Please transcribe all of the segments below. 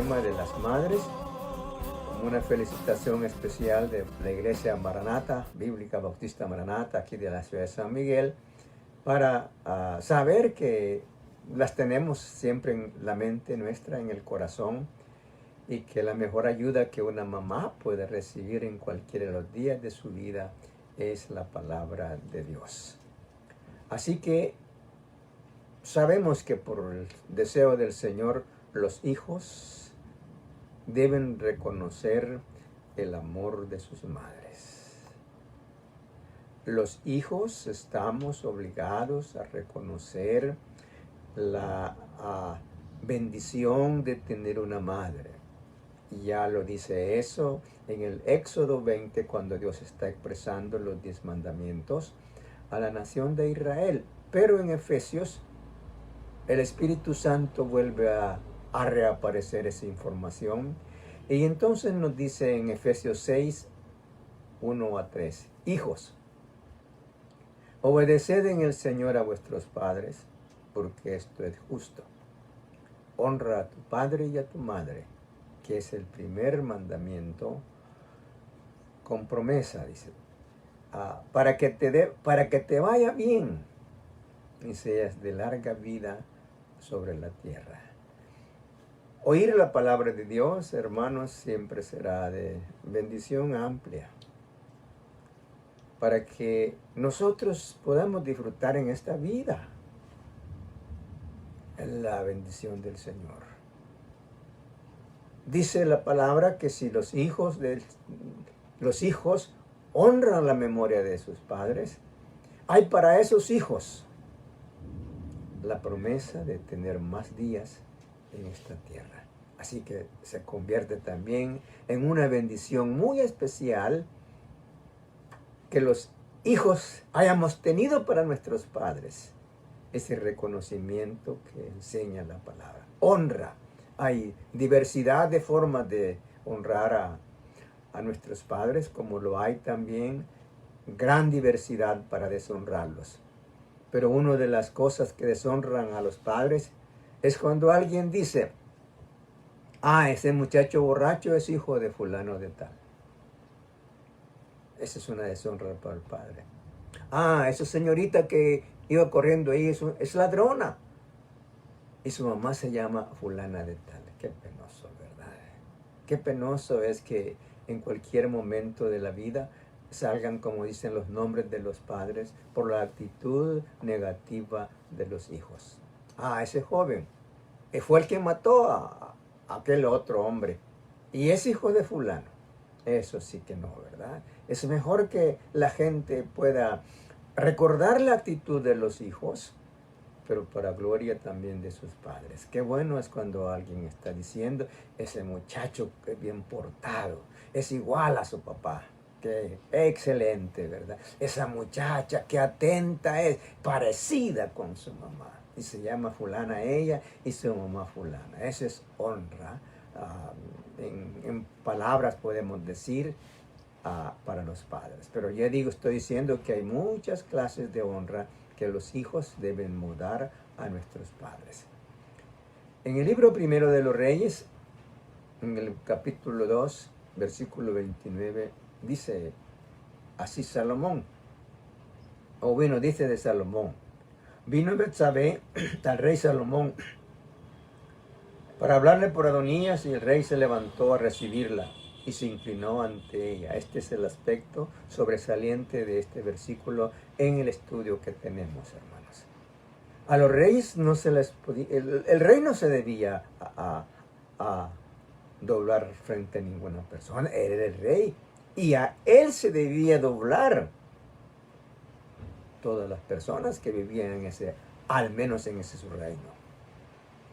tema de las madres, como una felicitación especial de la Iglesia Maranata, Bíblica Bautista Maranata, aquí de la ciudad de San Miguel, para saber que las tenemos siempre en la mente nuestra, en el corazón, y que la mejor ayuda que una mamá puede recibir en cualquiera de los días de su vida es la palabra de Dios. Así que sabemos que por el deseo del Señor, los hijos deben reconocer el amor de sus madres. Los hijos estamos obligados a reconocer la bendición de tener una madre. Y ya lo dice eso en el Éxodo 20, cuando Dios está expresando los 10 mandamientos a la nación de Israel. Pero en Efesios, el Espíritu Santo vuelve a reaparecer esa información. Y entonces nos dice en Efesios 6, 1 a 3, hijos, obedeced en el Señor a vuestros padres, porque esto es justo. Honra a tu padre y a tu madre, que es el primer mandamiento con promesa, dice, para que te vaya bien y seas de larga vida sobre la tierra. Oír la palabra de Dios, hermanos, siempre será de bendición amplia, para que nosotros podamos disfrutar en esta vida la bendición del Señor. Dice la palabra que si los hijos honran la memoria de sus padres, hay para esos hijos la promesa de tener más días en esta tierra. Así que se convierte también en una bendición muy especial que los hijos hayamos tenido para nuestros padres. Ese reconocimiento que enseña la palabra. Honra. Hay diversidad de formas de honrar a nuestros padres, como lo hay también gran diversidad para deshonrarlos. Pero una de las cosas que deshonran a los padres es cuando alguien dice, ese muchacho borracho es hijo de fulano de tal. Esa es una deshonra para el padre. Esa señorita que iba corriendo ahí es ladrona. Y su mamá se llama fulana de tal. Qué penoso, ¿verdad? Qué penoso es que en cualquier momento de la vida salgan, como dicen, los nombres de los padres por la actitud negativa de los hijos. Ese joven fue el que mató a aquel otro hombre y es hijo de fulano. Eso sí que no, ¿verdad? Es mejor que la gente pueda recordar la actitud de los hijos, pero para gloria también de sus padres. Qué bueno es cuando alguien está diciendo, ese muchacho es bien portado, es igual a su papá. Qué excelente, ¿verdad? Esa muchacha, qué atenta es, parecida con su mamá. Y se llama fulana ella y su mamá fulana. Esa es honra. En palabras podemos decir para los padres. Pero ya estoy diciendo que hay muchas clases de honra que los hijos deben mudar a nuestros padres. En el libro primero de los Reyes, en el capítulo 2, versículo 29, dice así Salomón, dice de Salomón, vino Betsabé al rey Salomón para hablarle por Adonías, y el rey se levantó a recibirla y se inclinó ante ella. Este es el aspecto sobresaliente de este versículo en el estudio que tenemos, hermanos. A los reyes no se les podía, el rey no se debía a doblar frente a ninguna persona, era el rey, y a él se debía doblar todas las personas que vivían al menos en ese su reino.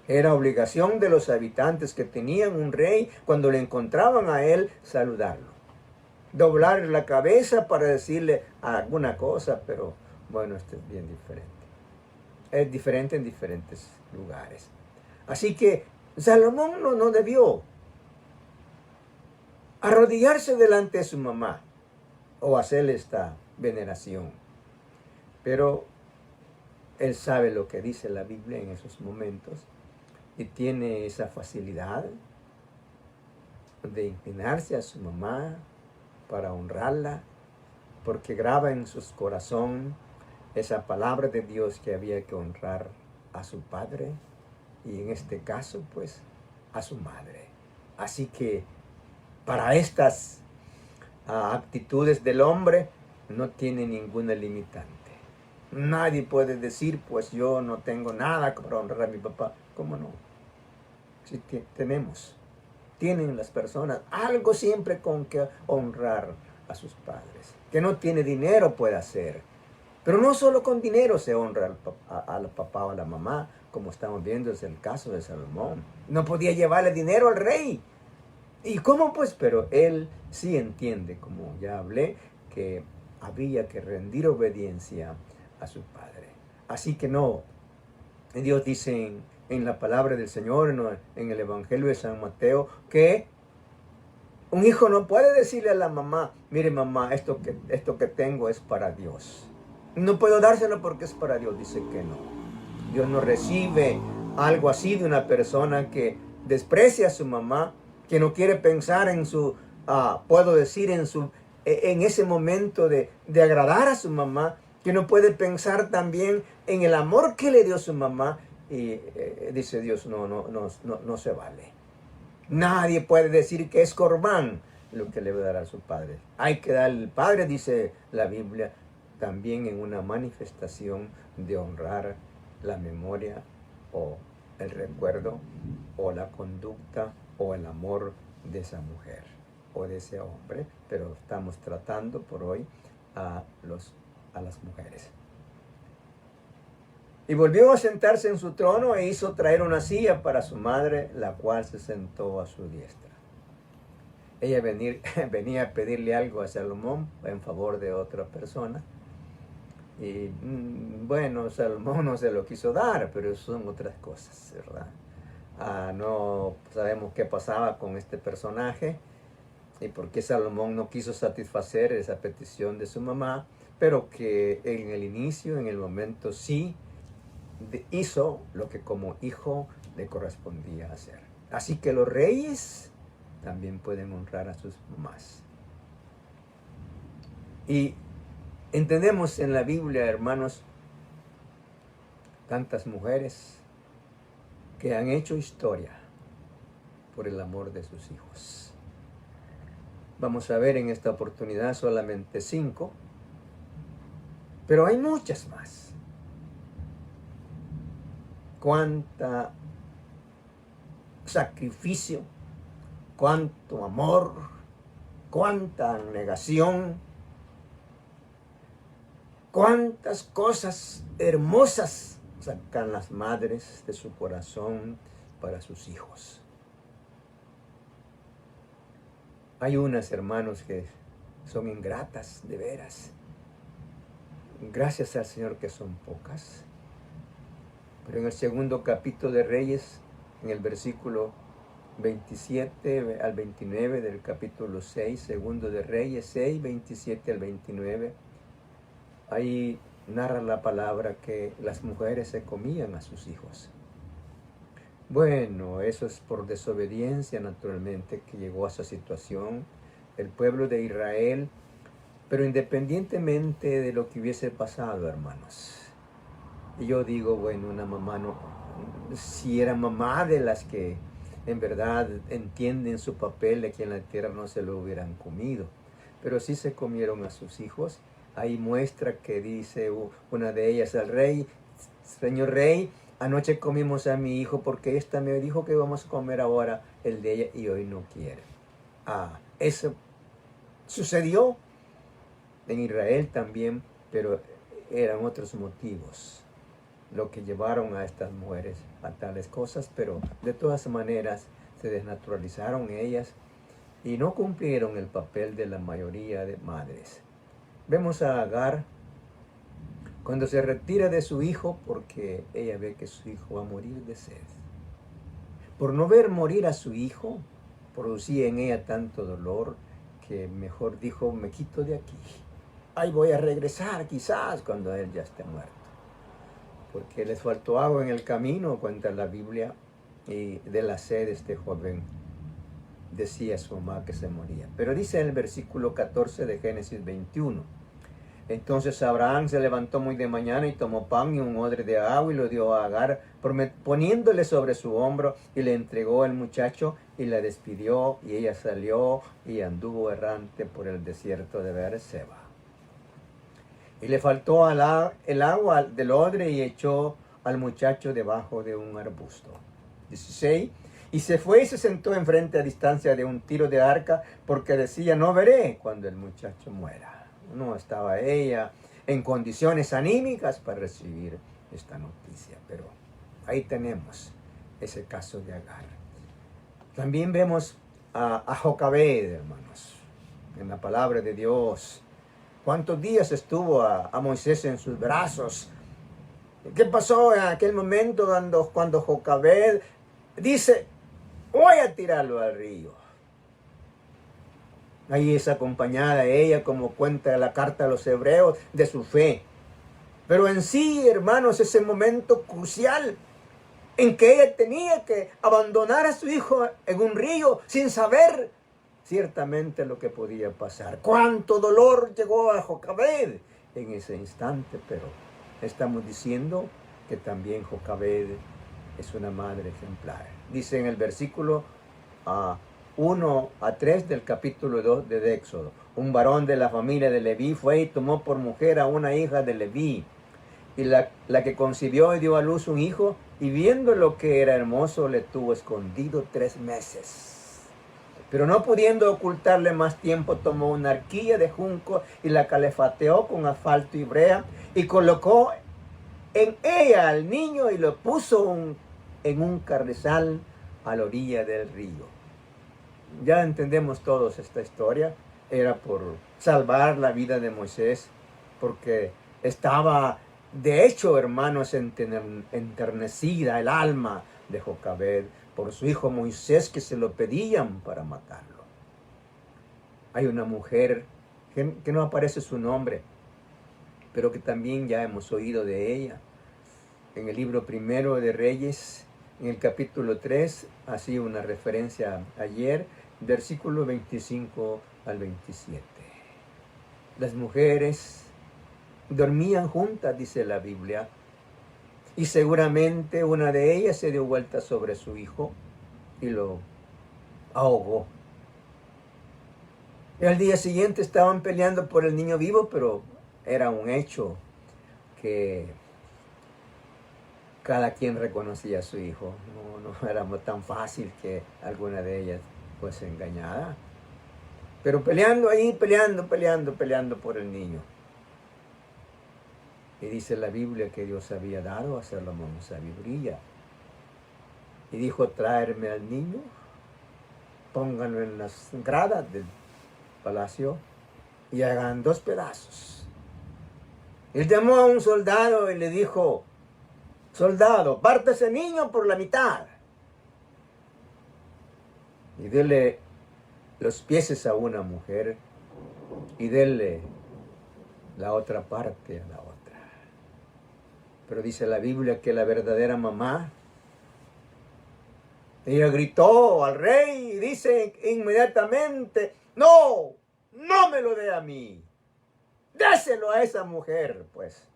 Era obligación de los habitantes que tenían un rey, cuando le encontraban a él, saludarlo. Doblar la cabeza para decirle alguna cosa, pero bueno, esto es bien diferente. Es diferente en diferentes lugares. Así que Salomón no debió arrodillarse delante de su mamá o hacerle esta veneración. Pero él sabe lo que dice la Biblia en esos momentos y tiene esa facilidad de inclinarse a su mamá para honrarla, porque graba en su corazón esa palabra de Dios que había que honrar a su padre y en este caso pues a su madre. Así que para estas actitudes del hombre no tiene ninguna limitante. Nadie puede decir pues yo no tengo nada para honrar a mi papá. ¿Cómo no? Si tienen las personas algo siempre con que honrar a sus padres. Que no tiene dinero puede hacer. Pero no solo con dinero se honra al papá o a la mamá, como estamos viendo es el caso de Salomón. No podía llevarle dinero al rey. ¿Y cómo pues? Pero él sí entiende, como ya hablé, que había que rendir obediencia a su padre. Así que no, Dios dice en la palabra del Señor, en el Evangelio de San Mateo, que un hijo no puede decirle a la mamá, mire mamá, esto que tengo es para Dios. No puedo dárselo porque es para Dios. Dice que no. Dios no recibe algo así de una persona que desprecia a su mamá, que no quiere pensar en su, puedo decir, en ese momento de agradar a su mamá, que no puede pensar también en el amor que le dio su mamá. Y dice Dios, no se vale. Nadie puede decir que es corbán lo que le va a dar a su padre. Hay que darle al padre, dice la Biblia, también en una manifestación de honrar la memoria o el recuerdo o la conducta o el amor de esa mujer o de ese hombre, pero estamos tratando por hoy a las mujeres. Y volvió a sentarse en su trono e hizo traer una silla para su madre, la cual se sentó a su diestra. Ella venía a pedirle algo a Salomón en favor de otra persona. Y bueno, Salomón no se lo quiso dar, pero son otras cosas, ¿verdad? No sabemos qué pasaba con este personaje y por qué Salomón no quiso satisfacer esa petición de su mamá, pero que en el inicio, en el momento sí, hizo lo que como hijo le correspondía hacer. Así que los reyes también pueden honrar a sus mamás. Y entendemos en la Biblia, hermanos, tantas mujeres que han hecho historia por el amor de sus hijos. Vamos a ver en esta oportunidad solamente 5, pero hay muchas más. Cuánta sacrificio, cuánto amor, cuánta negación, cuántas cosas hermosas sacan las madres de su corazón para sus hijos. Hay unas, hermanos, que son ingratas, de veras. Gracias al Señor que son pocas. Pero en el segundo capítulo de Reyes, en el versículo 27 al 29 del capítulo 6, segundo de Reyes 6, 27 al 29, ahí narra la palabra que las mujeres se comían a sus hijos. Bueno, eso es por desobediencia naturalmente que llegó a esa situación el pueblo de Israel, pero independientemente de lo que hubiese pasado, hermanos, y yo digo, bueno, una mamá no, si era mamá de las que en verdad entienden su papel aquí en la tierra, no se lo hubieran comido, pero sí se comieron a sus hijos. Ahí muestra que dice una de ellas al rey, señor rey, anoche comimos a mi hijo porque esta me dijo que vamos a comer ahora el de ella y hoy no quiere. Eso sucedió en Israel también, pero eran otros motivos lo que llevaron a estas mujeres a tales cosas, pero de todas maneras se desnaturalizaron ellas y no cumplieron el papel de la mayoría de madres. Vemos a Agar cuando se retira de su hijo porque ella ve que su hijo va a morir de sed. Por no ver morir a su hijo, producía en ella tanto dolor que mejor dijo, me quito de aquí. Ahí voy a regresar quizás cuando él ya esté muerto. Porque les faltó agua en el camino, cuenta la Biblia, y de la sed este joven decía su mamá que se moría. Pero dice en el versículo 14 de Génesis 21. Entonces Abraham se levantó muy de mañana y tomó pan y un odre de agua y lo dio a Agar, poniéndole sobre su hombro, y le entregó el muchacho y la despidió, y ella salió y anduvo errante por el desierto de Beerseba. Y le faltó el agua del odre y echó al muchacho debajo de un arbusto. 16. Y se fue y se sentó enfrente a distancia de un tiro de arca, porque decía, no veré cuando el muchacho muera. No estaba ella en condiciones anímicas para recibir esta noticia, pero ahí tenemos ese caso de Agar. También vemos a Jocabed, hermanos, en la palabra de Dios. ¿Cuántos días estuvo a Moisés en sus brazos? ¿Qué pasó en aquel momento cuando Jocabed dice, voy a tirarlo al río? Ahí es acompañada ella, como cuenta la carta a los hebreos, de su fe. Pero en sí, hermanos, ese momento crucial en que ella tenía que abandonar a su hijo en un río sin saber ciertamente lo que podía pasar. Cuánto dolor llegó a Jocabed en ese instante, pero estamos diciendo que también Jocabed es una madre ejemplar. Dice en el versículo 1 a 3 del capítulo 2 de Éxodo. Un varón de la familia de Leví fue y tomó por mujer a una hija de Leví. Y la que concibió y dio a luz un hijo, y viendo lo que era hermoso, le tuvo escondido 3 meses. Pero no pudiendo ocultarle más tiempo, tomó una arquilla de junco y la calefateó con asfalto y brea, y colocó en ella al niño y lo puso en un carrizal a la orilla del río. Ya entendemos todos esta historia. Era por salvar la vida de Moisés, porque estaba, de hecho, hermanos, enternecida el alma de Jocabed por su hijo Moisés, que se lo pedían para matarlo. Hay una mujer que no aparece su nombre, pero que también ya hemos oído de ella. En el libro primero de Reyes, en el capítulo 3, así una referencia ayer, versículo 25 al 27. Las mujeres dormían juntas, dice la Biblia, y seguramente una de ellas se dio vuelta sobre su hijo y lo ahogó. Y al día siguiente estaban peleando por el niño vivo, pero era un hecho que cada quien reconocía a su hijo. No era tan fácil que alguna de ellas fuese engañada. Pero peleando ahí, peleando por el niño. Y dice la Biblia que Dios había dado a Salomón sabiduría. Y dijo, traerme al niño, pónganlo en las gradas del palacio y hagan 2 pedazos. Él llamó a un soldado y le dijo, soldado, parte ese niño por la mitad. Y dele los pies a una mujer y dele la otra parte a la otra. Pero dice la Biblia que la verdadera mamá, ella gritó al rey y dice inmediatamente, no me lo dé a mí, déselo a esa mujer, pues.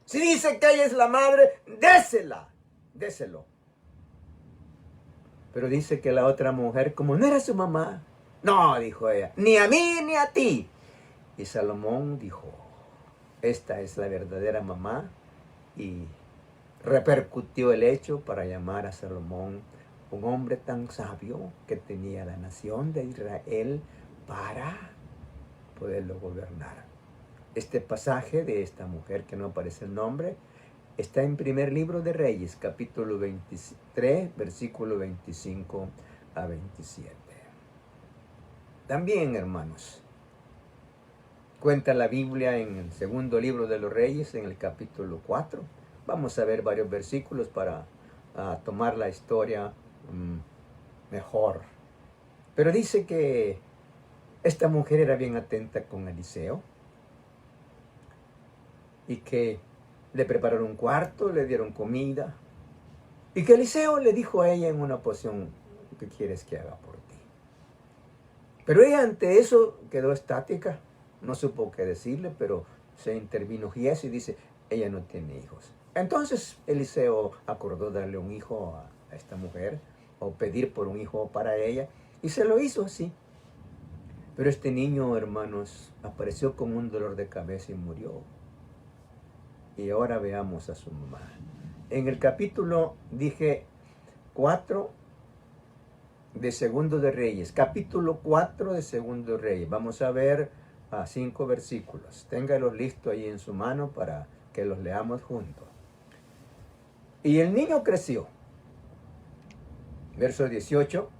Si dice que ella es la madre, déselo. Pero dice que la otra mujer, como no era su mamá, no, dijo ella, ni a mí ni a ti. Y Salomón dijo, esta es la verdadera mamá, y repercutió el hecho para llamar a Salomón un hombre tan sabio que tenía la nación de Israel para poderlo gobernar. Este pasaje de esta mujer, que no aparece el nombre, está en primer libro de Reyes, capítulo 23, versículo 25 a 27. También, hermanos, cuenta la Biblia en el segundo libro de los Reyes, en el capítulo 4. Vamos a ver varios versículos para tomar la historia mejor. Pero dice que esta mujer era bien atenta con Eliseo y que le prepararon un cuarto, le dieron comida, y que Eliseo le dijo a ella en una porción, ¿qué quieres que haga por ti? Pero ella ante eso quedó estática, no supo qué decirle, pero se intervino Giezi y dice, ella no tiene hijos. Entonces Eliseo acordó darle un hijo a esta mujer, o pedir por un hijo para ella, y se lo hizo así. Pero este niño, hermanos, apareció con un dolor de cabeza y murió. Y ahora veamos a su mamá. En el capítulo, dije, 4 de Segundo de Reyes, capítulo 4 de Segundo de Reyes. Vamos a ver 5 versículos. Téngalos listos ahí en su mano para que los leamos juntos. Y el niño creció. Verso 18.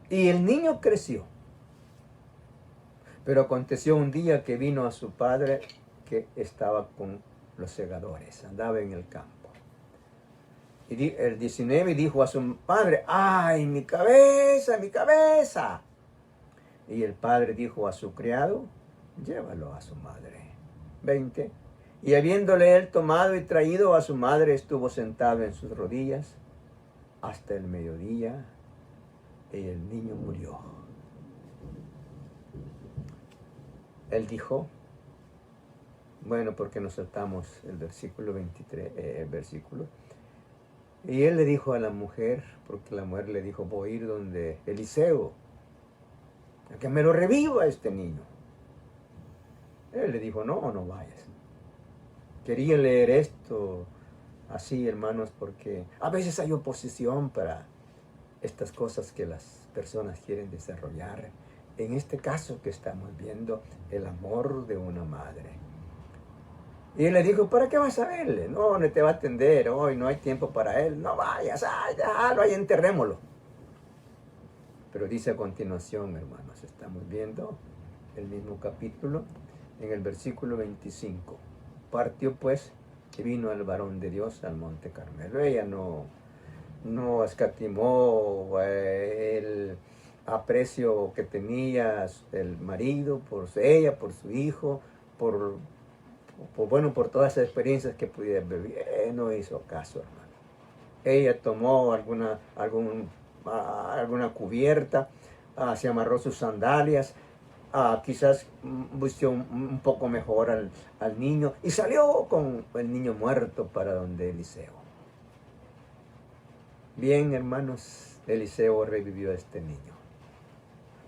Y el niño creció. Pero aconteció un día que vino a su padre, que estaba con los segadores, andaba en el campo. Y el 19 dijo a su padre, ¡ay, mi cabeza, mi cabeza! Y el padre dijo a su criado, llévalo a su madre. 20. Y habiéndole él tomado y traído a su madre, estuvo sentado en sus rodillas hasta el mediodía, y el niño murió. Él dijo, bueno, porque nos saltamos el versículo 23, y él le dijo a la mujer, porque la mujer le dijo, voy a ir donde Eliseo, a que me lo reviva este niño. Él le dijo, no, no vayas. Quería leer esto así, hermanos, porque a veces hay oposición para estas cosas que las personas quieren desarrollar. En este caso que estamos viendo, el amor de una madre. Y él le dijo, ¿para qué vas a verle? No te va a atender, hoy no hay tiempo para él. No vayas, déjalo ahí, enterrémoslo. Pero dice a continuación, hermanos, estamos viendo el mismo capítulo, en el versículo 25. Partió pues y vino el varón de Dios al monte Carmelo. Ella no escatimó el aprecio que tenía el marido por ella, por su hijo, por todas las experiencias que pudiera vivir. No hizo caso, hermano. Ella tomó alguna cubierta, se amarró sus sandalias, quizás vistió un poco mejor al niño y salió con el niño muerto para donde Eliseo. Bien, hermanos, Eliseo revivió a este niño.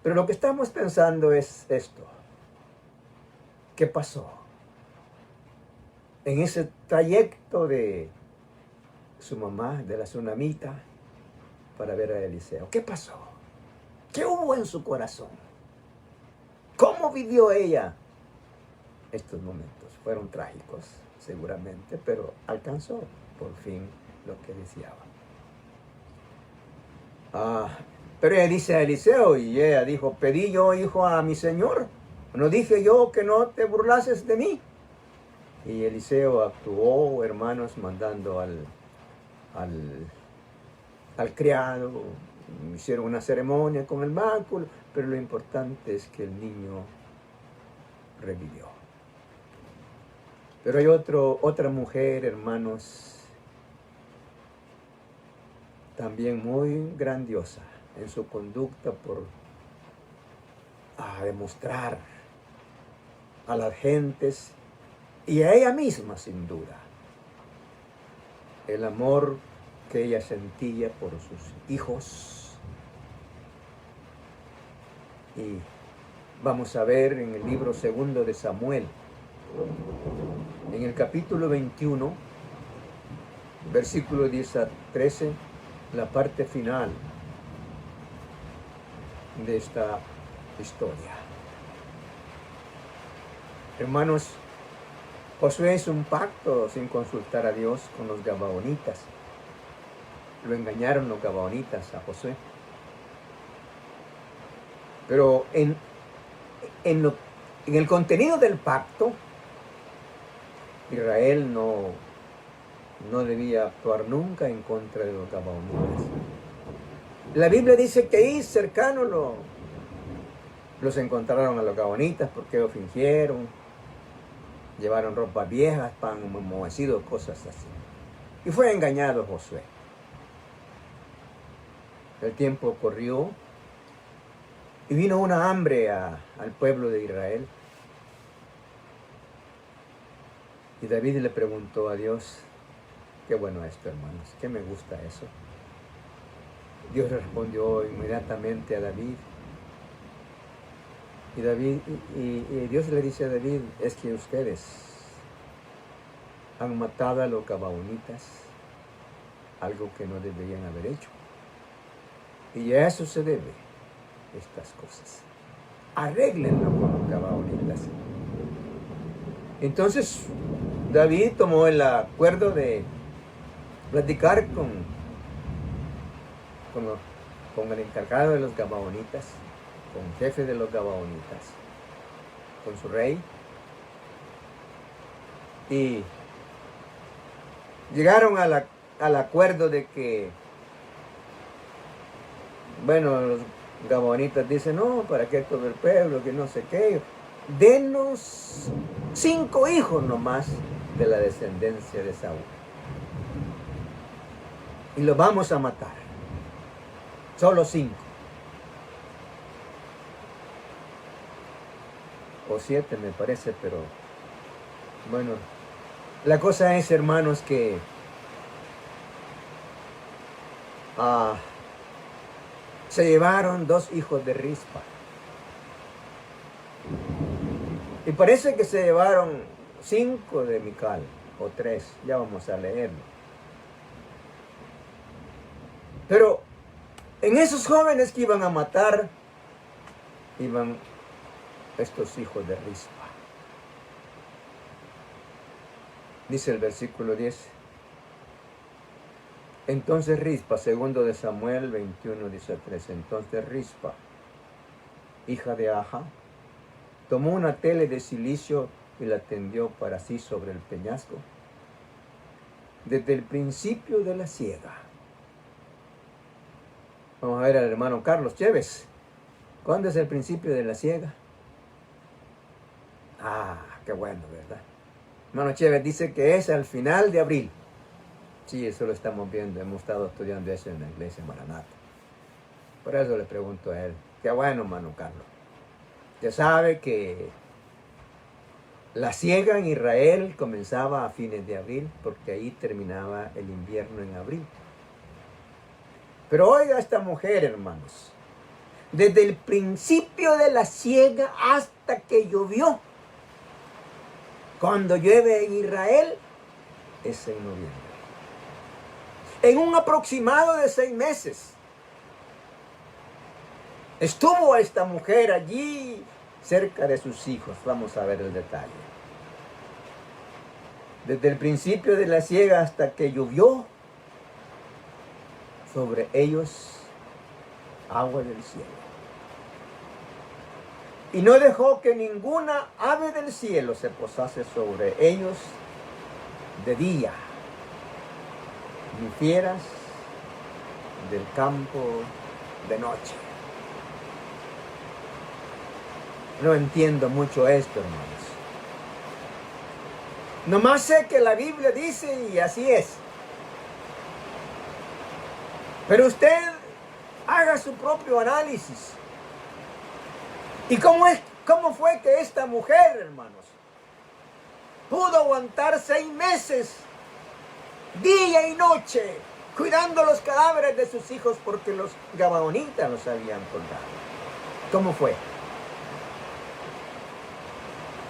Pero lo que estamos pensando es esto. ¿Qué pasó? En ese trayecto de su mamá, de la tsunamita, para ver a Eliseo. ¿Qué pasó? ¿Qué hubo en su corazón? ¿Cómo vivió ella estos momentos? Fueron trágicos, seguramente, pero alcanzó por fin lo que deseaba. Pero ella dice a Eliseo, y ella dijo, pedí yo, hijo, a mi señor. ¿No dije yo que no te burlases de mí? Y Eliseo actuó, hermanos, mandando al criado, hicieron una ceremonia con el báculo, pero lo importante es que el niño revivió. Pero hay otra mujer, hermanos, también muy grandiosa en su conducta por demostrar a las gentes y a ella misma, sin duda, el amor que ella sentía por sus hijos. Y vamos a ver en el libro 2 de Samuel, en el capítulo 21, versículo 10 a 13, la parte final de esta historia. Hermanos, Josué hizo un pacto sin consultar a Dios con los gabaonitas. Lo engañaron los gabaonitas a Josué. Pero en el contenido del pacto, Israel no debía actuar nunca en contra de los gabaonitas. La Biblia dice que ahí cercano los encontraron a los gabaonitas porque lo fingieron, llevaron ropas viejas, pan enmohecido, cosas así. Y fue engañado Josué. El tiempo corrió Y vino una hambre al pueblo de Israel. Y David le preguntó a Dios, qué bueno esto, hermanos, qué me gusta eso. Dios respondió inmediatamente a David. Y Dios le dice a David, es que ustedes han matado a los gabaonitas, algo que no deberían haber hecho. Y a eso se debe estas cosas. Arréglenlo con los gabaonitas. Entonces David tomó el acuerdo de platicar con el encargado de los gabaonitas, con el jefe de los gabaonitas, con su rey, y llegaron al acuerdo de que, bueno, los gabaonitas dicen, no, para qué todo el pueblo, que no sé qué, denos 5 hijos nomás de la descendencia de Saúl, y los vamos a matar, solo 5. O 7 me parece, pero bueno, la cosa es, hermanos, que se llevaron 2 hijos de Rispa. Y parece que se llevaron 5 de Mical, o 3, ya vamos a leerlo. Pero en esos jóvenes que iban a matar, iban estos hijos de Rispa. Dice el versículo 10. Entonces Rispa, segundo de Samuel 21, 13. Entonces Rispa, hija de Aja, tomó una tela de silicio y la tendió para sí sobre el peñasco, desde el principio de la siega. Vamos a ver al hermano Carlos Chévez. ¿Cuándo es el principio de la siega? Ah, qué bueno, ¿verdad? Hermano Chévez dice que es al final de abril. Sí, eso lo estamos viendo. Hemos estado estudiando eso en la iglesia Maranata. Por eso le pregunto a él. Qué bueno, hermano Carlos. Usted sabe que la siega en Israel comenzaba a fines de abril, porque ahí terminaba el invierno en abril. Pero oiga esta mujer, hermanos. Desde el principio de la siega hasta que llovió. Cuando llueve en Israel, es en noviembre. En un aproximado de 6 meses. Estuvo esta mujer allí cerca de sus hijos. Vamos a ver el detalle. Desde el principio de la siega hasta que llovió sobre ellos agua del cielo. Y no dejó que ninguna ave del cielo se posase sobre ellos de día, ni fieras del campo de noche. No entiendo mucho esto, hermanos. Nomás sé que la Biblia dice y así es. Pero usted haga su propio análisis. ¿Y cómo fue que esta mujer, hermanos, pudo aguantar 6 meses, día y noche, cuidando los cadáveres de sus hijos porque los gabaonitas los habían colgado? ¿Cómo fue?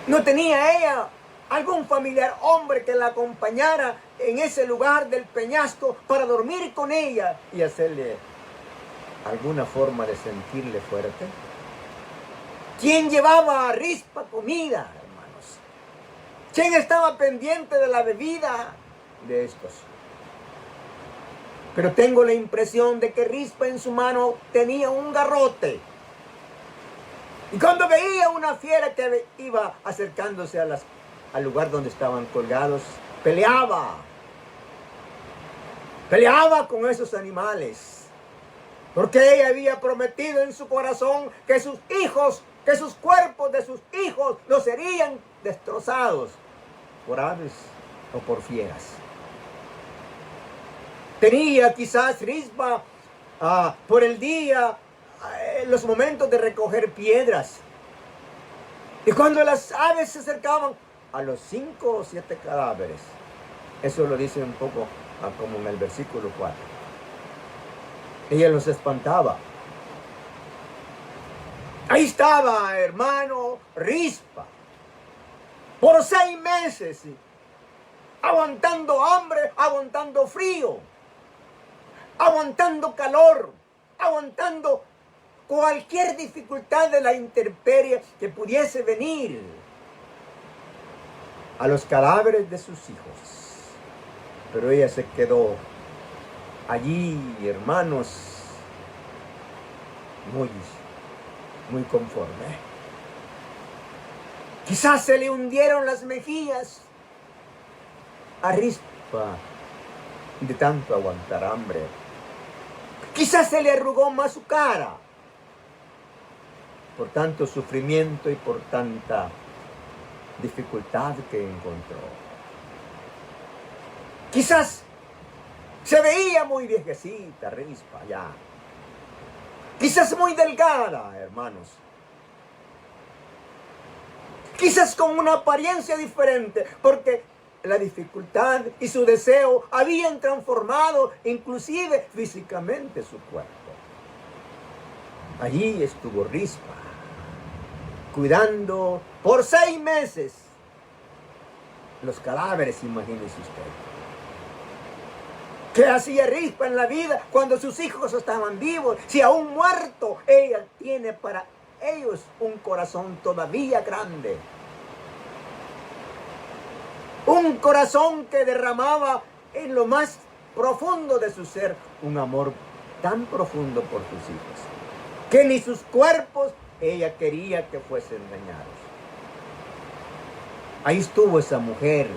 ¿No tenía ella algún familiar hombre que la acompañara en ese lugar del peñasco para dormir con ella y hacerle alguna forma de sentirle fuerte? ¿Quién llevaba a Rispa comida, hermanos? ¿Quién estaba pendiente de la bebida de estos? Pero tengo la impresión de que Rispa en su mano tenía un garrote. Y cuando veía una fiera que iba acercándose al lugar donde estaban colgados, peleaba con esos animales. Porque ella había prometido en su corazón que sus hijos, que sus cuerpos de sus hijos no serían destrozados por aves o por fieras. Tenía quizás Rispa por el día los momentos de recoger piedras. Y cuando las aves se acercaban a los 5 o 7 cadáveres, eso lo dice un poco como en el versículo 4, ella los espantaba. Ahí estaba, hermano, Rispa, por 6 meses, aguantando hambre, aguantando frío, aguantando calor, aguantando cualquier dificultad de la intemperie que pudiese venir a los cadáveres de sus hijos. Pero ella se quedó allí, hermanos, muy conforme. Quizás se le hundieron las mejillas a Rispa de tanto aguantar hambre. Quizás se le arrugó más su cara por tanto sufrimiento y por tanta dificultad que encontró. Quizás se veía muy viejecita, Rispa, ya. Quizás muy delgada, hermanos. Quizás con una apariencia diferente, porque la dificultad y su deseo habían transformado inclusive físicamente su cuerpo. Allí estuvo Rispa, cuidando por 6 meses los cadáveres, imagínese usted. ¿Qué hacía Rispa en la vida cuando sus hijos estaban vivos? Si aún muerto, ella tiene para ellos un corazón todavía grande. Un corazón que derramaba en lo más profundo de su ser un amor tan profundo por sus hijos, que ni sus cuerpos ella quería que fuesen dañados. Ahí estuvo esa mujer,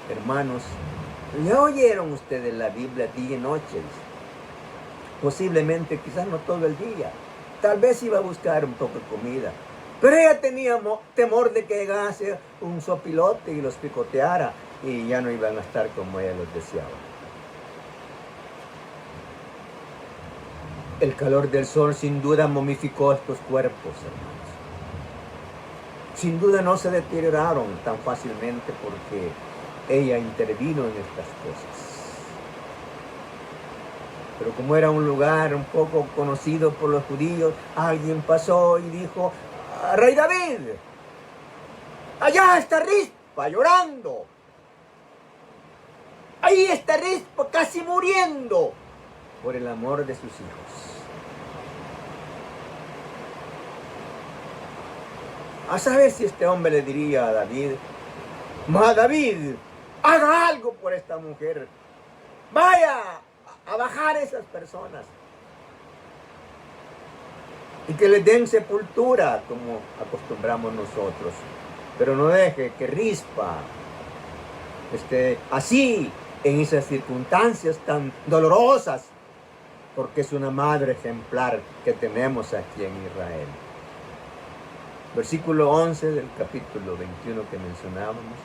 hermanos. ¿Ya oyeron ustedes la Biblia día y noche? Posiblemente, quizás no todo el día. Tal vez iba a buscar un poco de comida. Pero ella tenía temor de que llegase un sopilote y los picoteara y ya no iban a estar como ella los deseaba. El calor del sol sin duda momificó estos cuerpos, hermanos. Sin duda no se deterioraron tan fácilmente porque ella intervino en estas cosas. Pero como era un lugar un poco conocido por los judíos, alguien pasó y dijo: Rey David, allá está Rispa llorando. Ahí está Rispa casi muriendo por el amor de sus hijos. A saber si este hombre le diría a David: David, haga algo por esta mujer. Vaya a bajar a esas personas y que les den sepultura como acostumbramos nosotros. Pero no deje que Rispa esté así en esas circunstancias tan dolorosas, porque es una madre ejemplar que tenemos aquí en Israel. Versículo 11 del capítulo 21 que mencionábamos.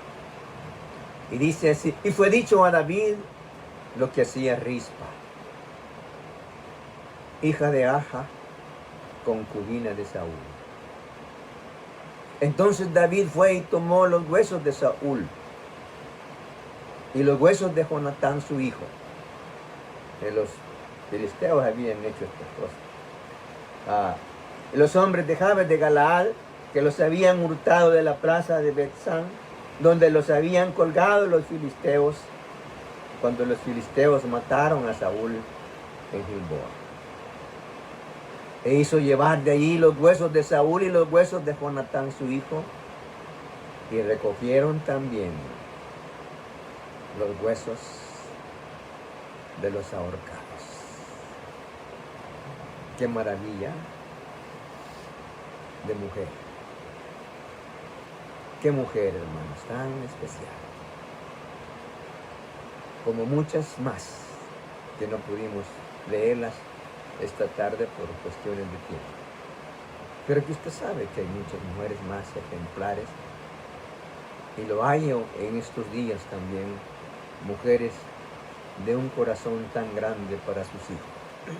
Y dice así: y fue dicho a David lo que hacía Rispa, hija de Aja, concubina de Saúl. Entonces David fue y tomó los huesos de Saúl y los huesos de Jonatán su hijo. Los filisteos habían hecho estas cosas. Los hombres de Jabes de Galaad, que los habían hurtado de la plaza de Betsán, donde los habían colgado los filisteos, cuando los filisteos mataron a Saúl en Gilboa. E hizo llevar de allí los huesos de Saúl y los huesos de Jonatán su hijo, y recogieron también los huesos de los ahorcados. ¡Qué maravilla de mujer! ¡Qué mujer, hermanos, tan especial! Como muchas más que no pudimos leerlas esta tarde por cuestiones de tiempo. Pero que usted sabe que hay muchas mujeres más ejemplares, y lo hay en estos días también, mujeres de un corazón tan grande para sus hijos.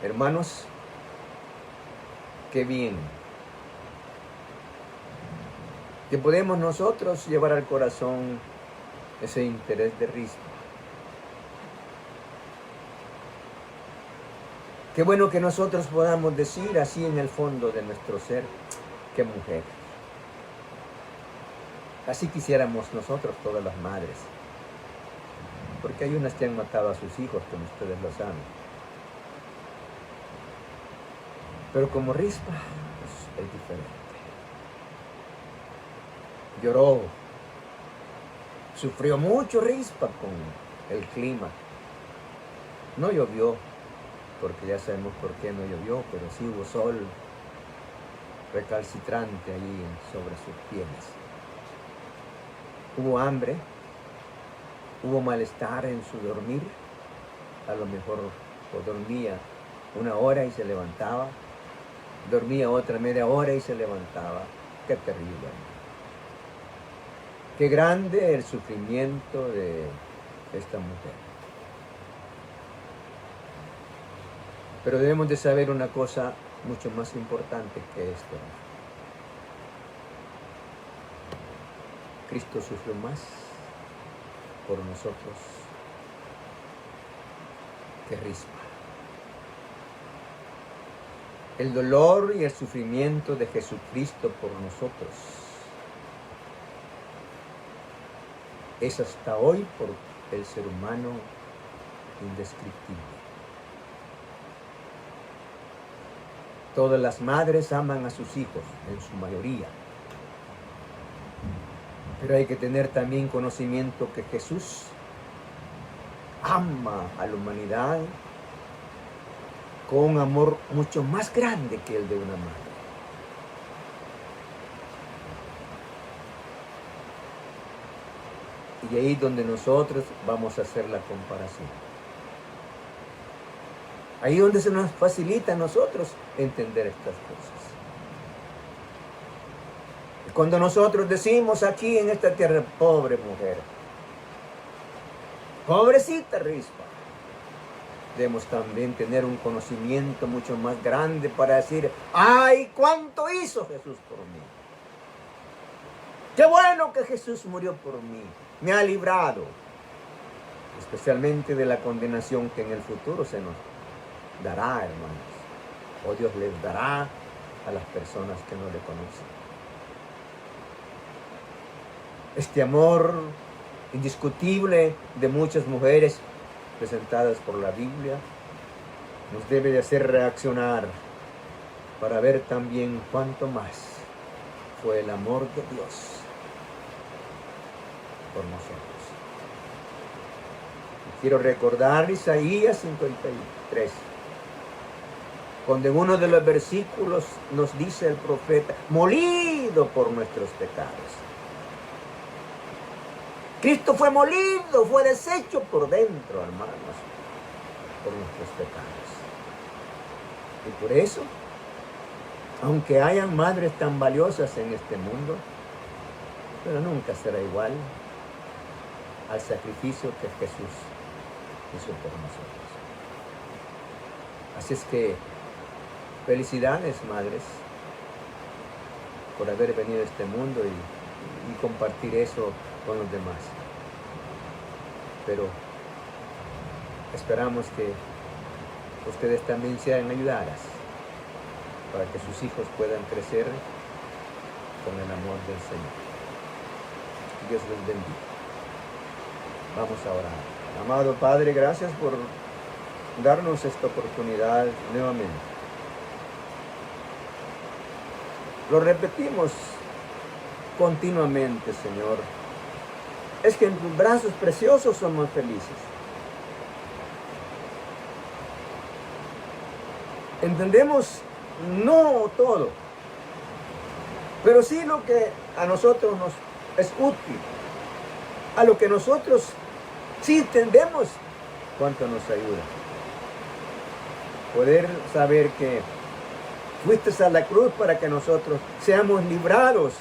Hermanos, qué bien que podemos nosotros llevar al corazón ese interés de Rispa. Qué bueno que nosotros podamos decir así en el fondo de nuestro ser, qué mujer. Así quisiéramos nosotros, todas las madres. Porque hay unas que han matado a sus hijos, como ustedes lo saben. Pero como Rispa, pues, es diferente. Lloró, sufrió mucho Rispa con el clima. No llovió, porque ya sabemos por qué no llovió, pero sí hubo sol recalcitrante allí sobre sus pieles. Hubo hambre, hubo malestar en su dormir. A lo mejor dormía 1 hora y se levantaba, dormía otra media hora y se levantaba. Qué terrible, hermano. Qué grande el sufrimiento de esta mujer. Pero debemos de saber una cosa mucho más importante que esto. Cristo sufrió más por nosotros que Rispa. El dolor y el sufrimiento de Jesucristo por nosotros es hasta hoy por el ser humano indescriptible. Todas las madres aman a sus hijos, en su mayoría. Pero hay que tener también conocimiento que Jesús ama a la humanidad con un amor mucho más grande que el de una madre. Y ahí es donde nosotros vamos a hacer la comparación. Ahí es donde se nos facilita a nosotros entender estas cosas. Y cuando nosotros decimos aquí en esta tierra, pobre mujer, pobrecita Rispa, debemos también tener un conocimiento mucho más grande para decir, ¡ay, cuánto hizo Jesús por mí! ¡Qué bueno que Jesús murió por mí! Me ha librado, especialmente de la condenación que en el futuro se nos dará, hermanos. O Dios les dará a las personas que no le conocen. Este amor indiscutible de muchas mujeres presentadas por la Biblia nos debe de hacer reaccionar para ver también cuánto más fue el amor de Dios por nosotros. Y quiero recordar Isaías 53, donde en uno de los versículos nos dice el profeta, molido por nuestros pecados. Cristo fue molido, fue deshecho por dentro, hermanos, por nuestros pecados. Y por eso, aunque hayan madres tan valiosas en este mundo, pero nunca será igual al sacrificio que Jesús hizo por nosotros. Así es que, felicidades, madres, por haber venido a este mundo y compartir eso con los demás. Pero esperamos que ustedes también sean ayudadas para que sus hijos puedan crecer con el amor del Señor. Dios les bendiga. Vamos a orar. Amado Padre, gracias por darnos esta oportunidad nuevamente. Lo repetimos continuamente, Señor. Es que en tus brazos preciosos somos felices. Entendemos no todo, pero sí lo que a nosotros nos es útil, a lo que nosotros sí entendemos, cuánto nos ayuda. Poder saber que fuiste a la cruz para que nosotros seamos librados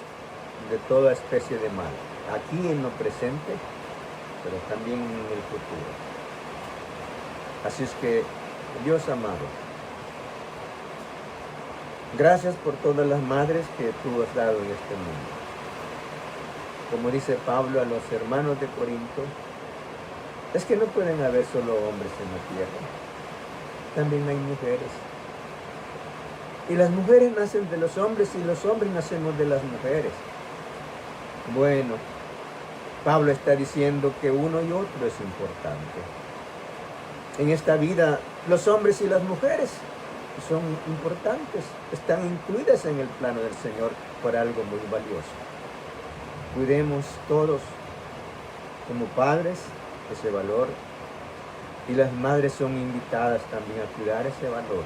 de toda especie de mal, aquí en lo presente, pero también en el futuro. Así es que, Dios amado, Gracias por todas las madres que tú has dado en este mundo. Como dice Pablo a los hermanos de Corinto, es que no pueden haber solo hombres en la tierra, también hay mujeres. Y las mujeres nacen de los hombres y los hombres nacemos de las mujeres. Bueno, Pablo está diciendo que uno y otro es importante. En esta vida, los hombres y las mujeres son importantes, están incluidas en el plano del Señor por algo muy valioso. Cuidemos todos como padres ese valor, y las madres son invitadas también a cuidar ese valor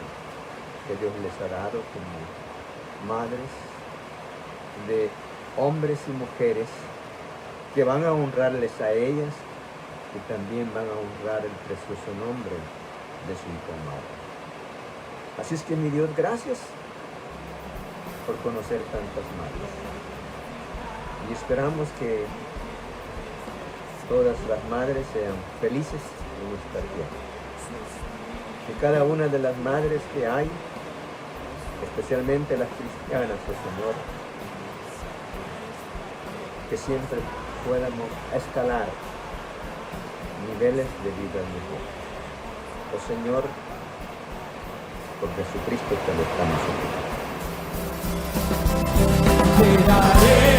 que Dios les ha dado como madres de hombres y mujeres que van a honrarles a ellas y también van a honrar el precioso nombre de su Hijo amado. Así es que, mi Dios, gracias por conocer tantas madres. Y esperamos que todas las madres sean felices en nuestra tierra. Que cada una de las madres que hay, especialmente las cristianas, oh Señor, que siempre podamos escalar niveles de vida mejor. Oh Señor, por Jesucristo te lo estamos suplicando.